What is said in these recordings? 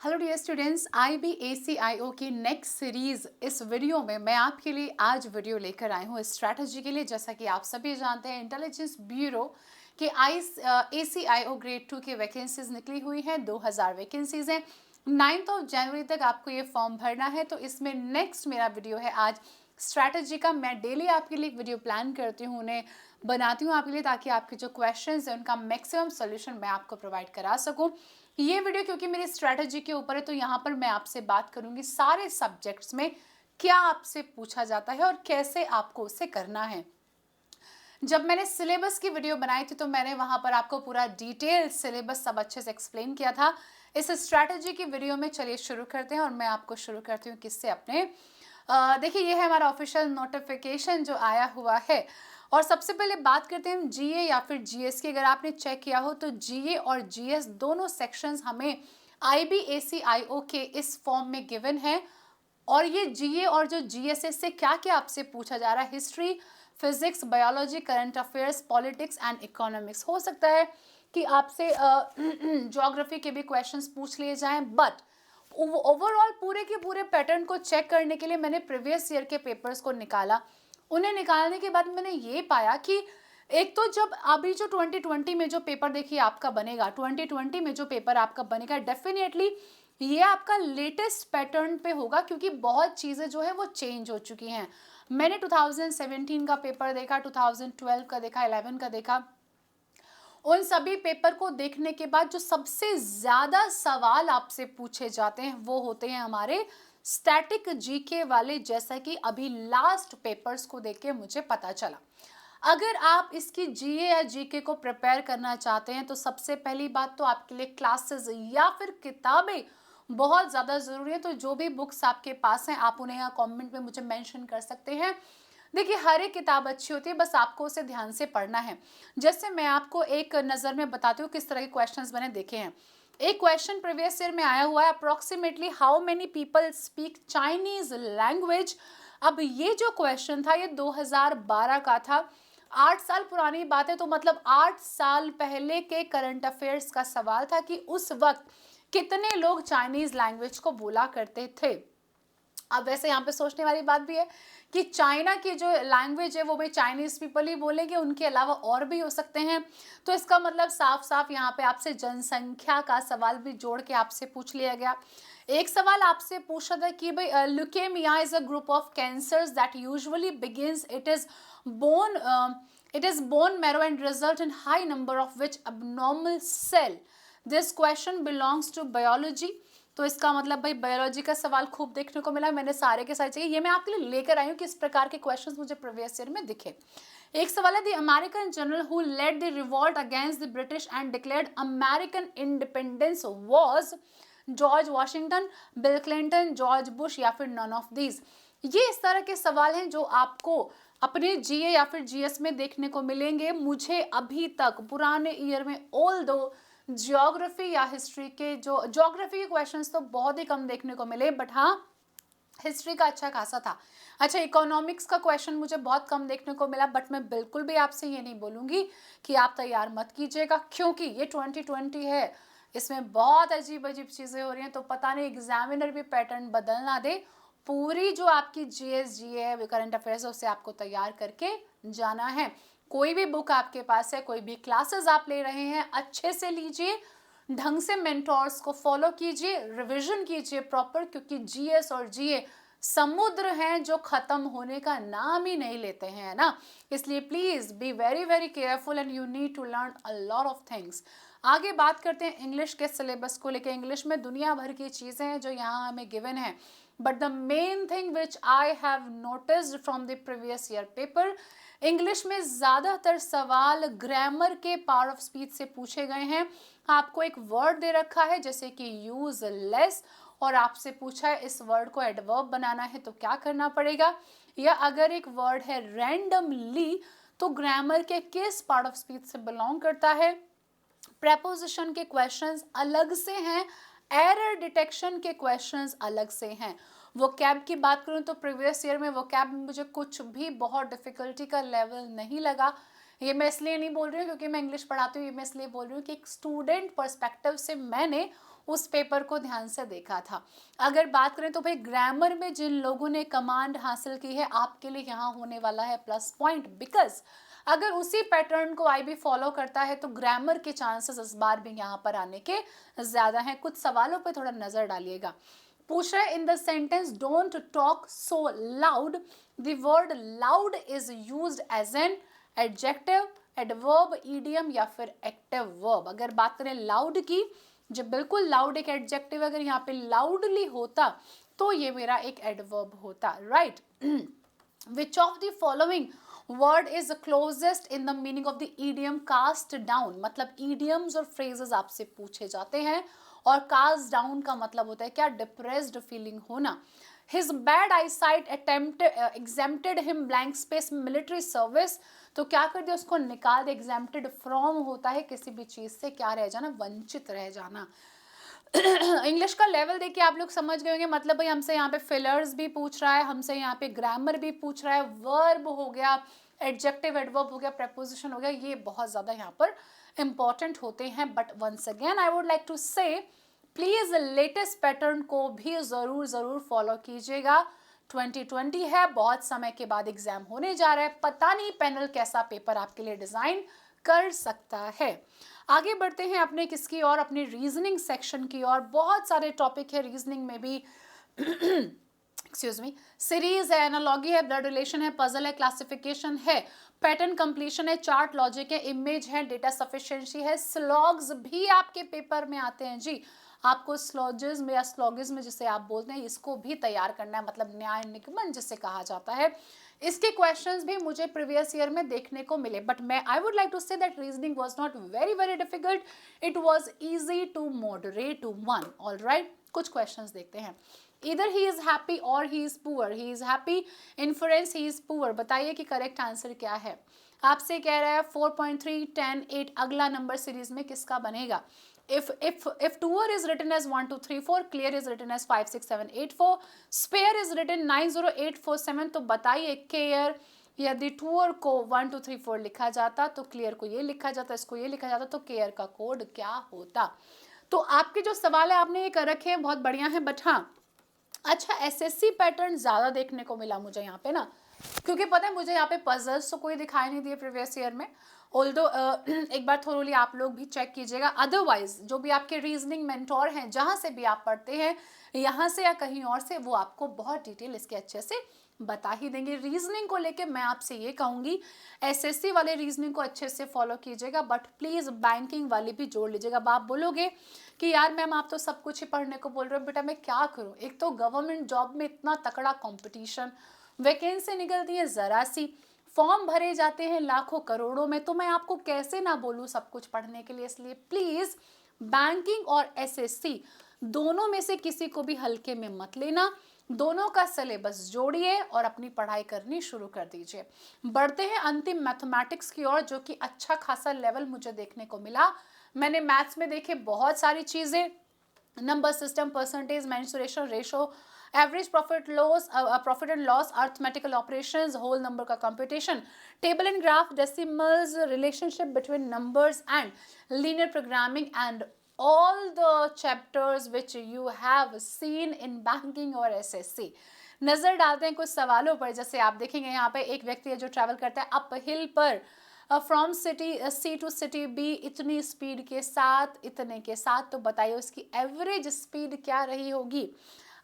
Hello dear students, IBACIO की next series इस video में मैं आपके लिए आज वीडियो लेकर आई हूँ स्ट्रैटेजी के लिए। जैसा कि आप सभी जानते हैं, इंटेलिजेंस ब्यूरो के ACIO ग्रेड 2 की वैकेंसीज निकली हुई हैं। 2000 वैकेंसीज हैं। 9 जनवरी तक आपको ये फॉर्म भरना है। तो इसमें नेक्स्ट मेरा वीडियो है आज स्ट्रैटेजी का। मैं डेली आपके लिए एक वीडियो प्लान करती हूँ, उन्हें बनाती हूँ आपके लिए, ताकि आपके जो क्वेश्चंस हैं उनका मैक्सिमम सोल्यूशन मैं आपको प्रोवाइड करा सकूँ। ये वीडियो क्योंकि मेरी स्ट्रैटेजी के ऊपर है, तो यहाँ पर मैं आपसे बात करूंगी सारे सब्जेक्ट्स में क्या आपसे पूछा जाता है और कैसे आपको उसे करना है। जब मैंने सिलेबस की वीडियो बनाई थी तो मैंने वहां पर आपको पूरा डिटेल सिलेबस सब अच्छे से एक्सप्लेन किया था। इस स्ट्रैटेजी की वीडियो में चलिए शुरू करते हैं और मैं आपको शुरू करती हूँ किससे, अपने देखिए ये है हमारा ऑफिशियल नोटिफिकेशन जो आया हुआ है। और सबसे पहले बात करते हैं जीए या फिर जीएस की। अगर आपने चेक किया हो तो जीए और जीएस दोनों सेक्शंस हमें IBACIO के इस फॉर्म में गिवन है। और ये जीए और जो जीएसएस से क्या क्या आपसे पूछा जा रहा है, history, physics, biology, current affairs, politics and economics. हो सकता है कि आपसे ज्योग्राफी के भी क्वेश्चंस पूछ लिए जाएं, बट ओवरऑल पूरे के पूरे पैटर्न को चेक करने के लिए मैंने प्रीवियस ईयर के पेपर्स को निकाला। उन्हें निकालने के बाद मैंने ये पाया कि एक तो जब अभी जो 2020 में जो पेपर देखिए आपका बनेगा, 2020 में जो पेपर आपका बनेगा, डेफिनेटली ये आपका लेटेस्ट पैटर्न पे होगा, क्योंकि बहुत चीज़ें जो है वो चेंज हो चुकी हैं। मैंने 2017 का पेपर देखा, 2012 का देखा, 11 का देखा। उन सभी पेपर को देखने के बाद जो सबसे ज़्यादा सवाल आपसे पूछे जाते हैं वो होते हैं हमारे स्टैटिक जीके वाले, जैसा कि अभी लास्ट पेपर्स को देख के मुझे पता चला। अगर आप इसकी जीए या जीके को प्रिपेयर करना चाहते हैं तो सबसे पहली बात तो आपके लिए क्लासेस या फिर किताबें बहुत ज़्यादा ज़रूरी है। तो जो भी बुक्स आपके पास हैं आप उन्हें यहाँ कमेंट में मुझे मेंशन कर सकते हैं। देखिए हर एक किताब अच्छी होती है, बस आपको उसे ध्यान से पढ़ना है। जैसे मैं आपको एक नज़र में बताती हूँ किस तरह के क्वेश्चंस मैंने देखे हैं। एक क्वेश्चन प्रीवियस ईयर में आया हुआ है, approximately how many people speak Chinese language. अब ये जो क्वेश्चन था ये 2012 का था। 8 साल पुरानी बात है, तो मतलब 8 साल पहले के करंट अफेयर्स का सवाल था कि उस वक्त कितने लोग चाइनीज लैंग्वेज को बोला करते थे। अब वैसे यहाँ पे सोचने वाली बात भी है कि चाइना की जो लैंग्वेज है वो भी चाइनीज पीपल ही बोलेंगे, उनके अलावा और भी हो सकते हैं। तो इसका मतलब साफ साफ यहाँ पे आपसे जनसंख्या का सवाल भी जोड़ के आपसे पूछ लिया गया। एक सवाल आपसे पूछा था कि भाई leukemia is a group of cancers that usually begins it is bone marrow and result in high number of which abnormal cell. This question belongs to biology. तो इसका मतलब भाई बायोलॉजी का सवाल खूब देखने को मिला। मैंने सारे के सारे चाहिए, ये मैं आपके लिए लेकर आई हूँ कि इस प्रकार के क्वेश्चंस मुझे प्रीवियस ईयर में दिखे। एक सवाल है, the American general who led the revolt against the British and declared American independence was George Washington, Bill Clinton, George Bush या फिर नन ऑफ दीज। ये इस तरह के सवाल हैं जो आपको अपने जीए या फिर जीएस में देखने को मिलेंगे। मुझे अभी तक पुराने ईयर में ऑल दो ज्योग्राफी या हिस्ट्री के जो ज्योग्राफी के क्वेश्चंस तो बहुत ही कम देखने को मिले, बट हाँ हिस्ट्री का अच्छा खासा था। अच्छा, इकोनॉमिक्स का क्वेश्चन मुझे बहुत कम देखने को मिला, बट मैं बिल्कुल भी आपसे ये नहीं बोलूँगी कि आप तैयार मत कीजिएगा, क्योंकि ये 2020 है, इसमें बहुत अजीब अजीब चीज़ें हो रही हैं। तो पता नहीं एग्जामिनर भी पैटर्न बदल ना दे। पूरी जो आपकी जीएस जी है, करंट अफेयर्स है, उसे आपको तैयार करके जाना है। कोई भी बुक आपके पास है, कोई भी क्लासेस आप ले रहे हैं, अच्छे से लीजिए, ढंग से मेंटोर्स को फॉलो कीजिए, रिवीजन कीजिए प्रॉपर, क्योंकि जीएस और जीए समुद्र हैं जो खत्म होने का नाम ही नहीं लेते हैं, है ना। इसलिए please be very very careful and you need to learn a lot of things. आगे बात करते हैं इंग्लिश के सिलेबस को लेकर। इंग्लिश में दुनिया भर की चीज़ें हैं जो यहाँ हमें गिवन है, but the main thing which I have noticed from the previous year paper, English में ज़्यादातर सवाल ग्रामर के पार्ट ऑफ स्पीच से पूछे गए हैं। आपको एक वर्ड दे रखा है जैसे कि यूज लेस, और आपसे पूछा है इस वर्ड को एडवर्ब बनाना है तो क्या करना पड़ेगा। या अगर एक वर्ड है रैंडमली तो ग्रामर के किस पार्ट ऑफ स्पीच से बिलोंग करता है। प्रेपोजिशन के क्वेश्चंस अलग से हैं, एरर डिटेक्शन के क्वेश्चंस अलग से हैं। वो कैब की बात करूं तो प्रीवियस ईयर में वो कैब में मुझे कुछ भी बहुत डिफिकल्टी का लेवल नहीं लगा। ये मैं इसलिए नहीं बोल रही हूँ क्योंकि मैं इंग्लिश पढ़ाती हूँ, ये मैं इसलिए बोल रही हूँ कि एक स्टूडेंट पर्सपेक्टिव से मैंने उस पेपर को ध्यान से देखा था। अगर बात करें तो भाई ग्रामर में जिन लोगों ने कमांड हासिल की है, आपके लिए यहाँ होने वाला है प्लस पॉइंट, बिकॉज अगर उसी पैटर्न को आईबी फॉलो करता है तो ग्रामर के चांसेस इस बार भी यहाँ पर आने के ज्यादा हैं। कुछ सवालों पे थोड़ा नजर डालिएगा। पूछ रहे in the sentence don't talk so loud, the word loud is used as an adjective, adverb, idiom या फिर एक्टिव वर्ब। अगर बात करें लाउड की, जब बिल्कुल लाउड एक एडजेक्टिव, अगर यहाँ पे लाउडली होता तो ये मेरा एक एडवर्ब होता, right. Which of the following word is closest in the meaning of the idiom cast down, मतलब ईडियम्स और फ्रेजेस आपसे पूछे जाते हैं, और कास्ट डाउन का मतलब होता है क्या, डिप्रेस्ड फीलिंग होना। His bad eyesight exempted him blank space military service, तो क्या कर दिया, उसको निकाल दे। exempted from होता है किसी भी चीज से क्या रह जाना, वंचित रह जाना। इंग्लिश का लेवल देखिए आप लोग समझ गए होंगे, मतलब भाई हमसे यहाँ पे फिलर्स भी पूछ रहा है, हमसे यहाँ पे ग्रामर भी पूछ रहा है, वर्ब हो गया, एडजेक्टिव एडवर्ब हो गया, प्रेपोजिशन हो गया, ये बहुत ज्यादा यहाँ पर इंपॉर्टेंट होते हैं। But once again I would like to say please latest pattern को भी जरूर फॉलो कीजिएगा। 2020 है, बहुत समय के बाद एग्जाम होने जा रहा है, पता नहीं पैनल कैसा पेपर आपके लिए डिजाइन कर सकता है। आगे बढ़ते हैं अपने किसकी और, अपने रीजनिंग सेक्शन की और। बहुत सारे टॉपिक है रीजनिंग में भी। एक्सक्यूज मी, सीरीज है, एनालॉगी है, ब्लड रिलेशन है, पजल है, क्लासिफिकेशन है, पैटर्न कंप्लीशन है, चार्ट लॉजिक है, इमेज है, डेटा सफिशिएंसी है, स्लॉग्स भी आपके पेपर में आते हैं जी। आपको स्लॉजिज्म या स्लॉगिज्म जिसे आप बोलते हैं, इसको भी तैयार करना है, मतलब न्याय निगमन जिसे कहा जाता है। इसके क्वेश्चंस भी मुझे प्रीवियस ईयर में देखने को मिले, बट मैं I would like to say that reasoning was not very difficult, it was easy to moderate to one. Alright, कुछ क्वेश्चंस देखते हैं। Either he is happy or he is poor. He is happy, inference he is poor. बताइए कि correct answer क्या है। आपसे कह रहा है 4.3, 10, 8 अगला नंबर सीरीज में किसका बनेगा। If tour is written as 1 2 3 4, clear is written as 5 6 7 8 4, spare is written 9 0 8 4 7, तो बताइए केयर यदि टूर को 1 2 3 4 लिखा जाता तो क्लियर को ये लिखा जाता, इसको ये लिखा जाता, तो केयर का कोड क्या होता। तो आपके जो सवाल है आपने ये कर रखे हैं, बहुत बढ़िया है। बट हाँ, अच्छा एसएससी पैटर्न ज्यादा देखने को मिला मुझे यहाँ पे ना, क्योंकि पता है मुझे यहाँ पे पजल्स तो कोई दिखाई नहीं दिए प्रीवियस ईयर में। ऑल्दो एक बार थोड़ी आप लोग भी चेक कीजिएगा। अदरवाइज जो भी आपके रीजनिंग मेंटोर हैं, जहाँ से भी आप पढ़ते हैं, यहाँ से या कहीं और से, वो आपको बहुत डिटेल इसके अच्छे से बता ही देंगे। रीजनिंग को लेके मैं आपसे ये कहूँगी, एसएससी वाले रीजनिंग को अच्छे से फॉलो कीजिएगा, बट प्लीज़ बैंकिंग वाली भी जोड़ लीजिएगा। अब आप बोलोगे कि यार मैम आप तो सब कुछ ही पढ़ने को बोल रहे हो, बेटा मैं क्या करूँ। एक तो गवर्नमेंट जॉब में इतना तकड़ा कंपटीशन, वैकेंसी निकलती है ज़रा सी, फॉर्म भरे जाते हैं लाखों करोड़ों में, तो मैं आपको कैसे ना बोलूँ सब कुछ पढ़ने के लिए। इसलिए प्लीज़ बैंकिंग और एसएससी दोनों में से किसी को भी हल्के में मत लेना, दोनों का सिलेबस जोड़िए और अपनी पढ़ाई करनी शुरू कर दीजिए। बढ़ते हैं अंतिम मैथमेटिक्स की ओर, जो कि अच्छा खासा लेवल मुझे देखने को मिला। मैंने मैथ्स में देखे बहुत सारी चीजें, number system, percentage, mensuration, ratio, average profit loss, profit and loss, arithmetical operations, whole number का computation, table and graph, decimals, relationship between numbers and linear programming and all the chapters which you have seen in banking और SSC। नजर डालते हैं कुछ सवालों पर। जैसे आप देखेंगे यहाँ पे एक व्यक्ति है जो ट्रैवल करता है अप हिल पर from city C to city B इतनी स्पीड के साथ, इतने के साथ, तो बताइए उसकी एवरेज स्पीड क्या रही होगी।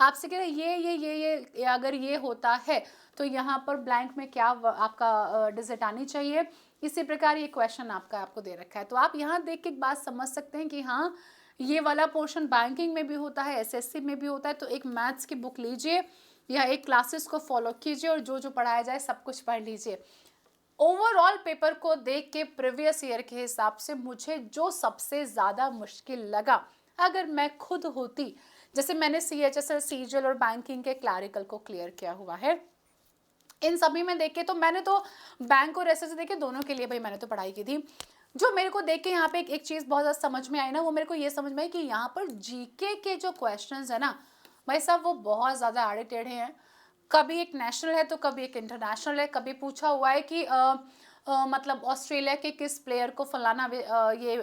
आपसे कह रहे ये अगर ये होता है तो यहाँ पर ब्लैंक में क्या आपका डिजिट आनी चाहिए। इसी प्रकार ये क्वेश्चन आपको दे रखा है, तो आप यहाँ देख के एक बात समझ सकते हैं कि हाँ ये वाला पोर्शन बैंकिंग में भी होता है, एसएससी में भी होता है। तो एक मैथ्स की बुक लीजिए या एक क्लासेस को फॉलो कीजिए और जो पढ़ाया जाए सब कुछ पढ़ लीजिए। ओवरऑल पेपर को देख के प्रीवियस ईयर के हिसाब से मुझे जो सबसे ज़्यादा मुश्किल लगा, अगर मैं खुद होती, जैसे मैंने CHSL, CGL और बैंकिंग के क्लैरिकल को क्लियर किया हुआ है, इन सभी में देख के तो मैंने तो बैंक और एसएससी देखे दोनों के लिए भाई मैंने तो पढ़ाई की थी। जो मेरे को देख के यहाँ पे एक चीज़ बहुत ज़्यादा समझ में आई ना, वो मेरे को ये समझ में आई कि यहाँ पर जीके के जो क्वेश्चंस है ना भाई साहब, वो बहुत ज़्यादा आड़े टेढ़े हैं। कभी एक नेशनल है तो कभी एक इंटरनेशनल है। कभी पूछा हुआ है कि मतलब ऑस्ट्रेलिया के किस प्लेयर को फलाना ये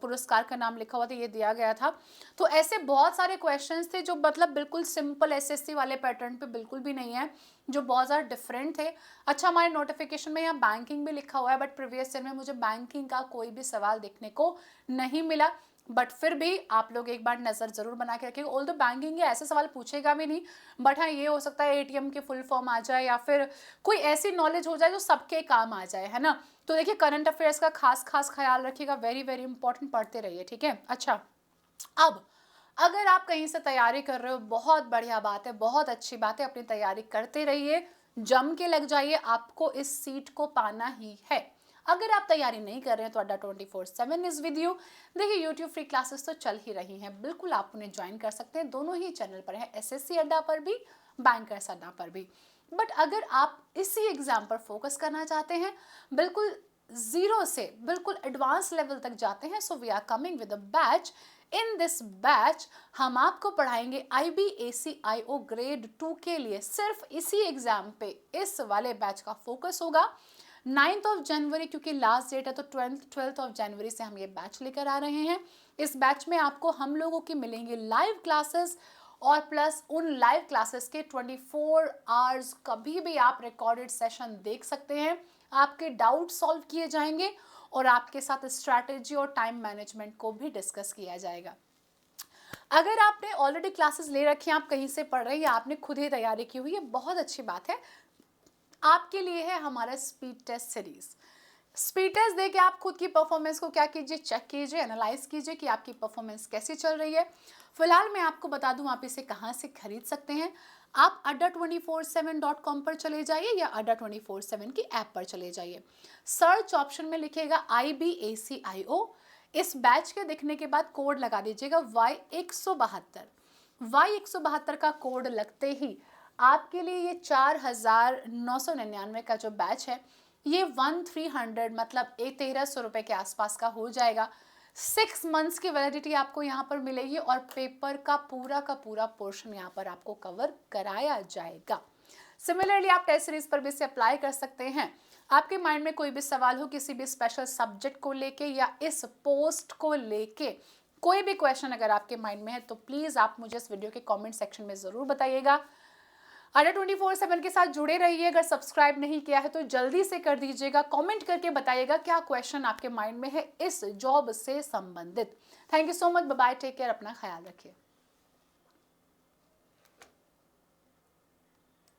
पुरस्कार का नाम लिखा हुआ था, ये दिया गया था। तो ऐसे बहुत सारे क्वेश्चंस थे जो मतलब बिल्कुल सिंपल एसएससी वाले पैटर्न पे बिल्कुल भी नहीं है, जो बहुत ज़्यादा डिफरेंट थे। अच्छा, हमारे नोटिफिकेशन में यहाँ बैंकिंग भी लिखा हुआ है, बट प्रीवियस ईयर में मुझे बैंकिंग का कोई भी सवाल देखने को नहीं मिला। बट फिर भी आप लोग एक बार नज़र ज़रूर बना के रखिएगा। ऑल्दो बैंकिंग ये ऐसे सवाल पूछेगा भी नहीं, बट हाँ ये हो सकता है एटीएम की फुल फॉर्म आ जाए या फिर कोई ऐसी नॉलेज हो जाए जो सबके काम आ जाए, है ना। तो देखिए करंट अफेयर्स का खास खास ख्याल रखिएगा, वेरी वेरी इंपॉर्टेंट, पढ़ते रहिए, ठीक है। अच्छा, अब अगर आप कहीं से तैयारी कर रहे हो, बहुत बढ़िया बात है, बहुत अच्छी बात है, अपनी तैयारी करते रहिए, जम के लग जाइए, आपको इस सीट को पाना ही है। अगर आप तैयारी नहीं कर रहे हैं तो अड्डा 24/7 इज विद यू। देखिए यूट्यूब फ्री क्लासेस तो चल ही रही हैं, बिल्कुल आप उन्हें ज्वाइन कर सकते हैं, दोनों ही चैनल पर है, एसएससी अड्डा पर भी, बैंकर्स अड्डा पर भी। बट अगर आप इसी एग्जाम पर फोकस करना चाहते हैं, बिल्कुल जीरो से बिल्कुल एडवांस लेवल तक जाते हैं, so we are coming with a batch. In this batch हम आपको पढ़ाएंगे IBACIO ग्रेड 2 के लिए, सिर्फ इसी एग्जाम पे इस वाले बैच का फोकस होगा। 9 जनवरी क्योंकि लास्ट डेट है, तो 12 जनवरी से हम ये बैच लेकर आ रहे हैं। इस बैच में आपको हम लोगों की मिलेंगे लाइव क्लासेस, और प्लस उन लाइव क्लासेस के 24 आवर्स कभी भी आप रिकॉर्डेड सेशन देख सकते हैं, आपके डाउट सॉल्व किए जाएंगे और आपके साथ स्ट्रैटेजी और टाइम मैनेजमेंट को भी डिस्कस किया जाएगा। अगर आपने ऑलरेडी क्लासेस ले रखी हैं, आप कहीं से पढ़ रहे हैं या आपने खुद ही तैयारी की हुई है, बहुत अच्छी बात है, आपके लिए है हमारा speed test series. Speed test दे के आप खुद की परफॉर्मेंस को क्या कीजिए, चेक कीजिए, एनालाइज कीजिए कि आपकी परफॉर्मेंस कैसी चल रही है। फिलहाल मैं आपको बता दूं आप इसे कहाँ से खरीद सकते हैं। आप adda247.com पर चले जाइए या adda247 की ऐप पर चले जाइए, सर्च ऑप्शन में लिखिएगा IBACIO। इस बैच के दिखने के बाद कोड लगा दीजिएगा Y172। Y172 का कोड लगते ही आपके लिए ये 4,999 का जो बैच है, ये 1300 मतलब 1300 रुपये के आसपास का हो जाएगा। 6 मंथ्स की वैलिडिटी आपको यहाँ पर मिलेगी और पेपर का पूरा पोर्शन यहाँ पर आपको कवर कराया जाएगा। सिमिलरली आप टेस्ट सीरीज पर भी इसे अप्लाई कर सकते हैं। आपके माइंड में कोई भी सवाल हो किसी भी स्पेशल सब्जेक्ट को लेके या इस पोस्ट को लेके, कोई भी क्वेश्चन अगर आपके माइंड में है, तो प्लीज़ आप मुझे इस वीडियो के कमेंट सेक्शन में ज़रूर बताइएगा। अड्डा 24/7 के साथ जुड़े रहिए। अगर सब्सक्राइब नहीं किया है तो जल्दी से कर दीजिएगा, कमेंट करके बताइएगा क्या क्वेश्चन आपके माइंड में है इस जॉब से संबंधित। Thank you so much, bye bye, take care, अपना ख्याल रखिए।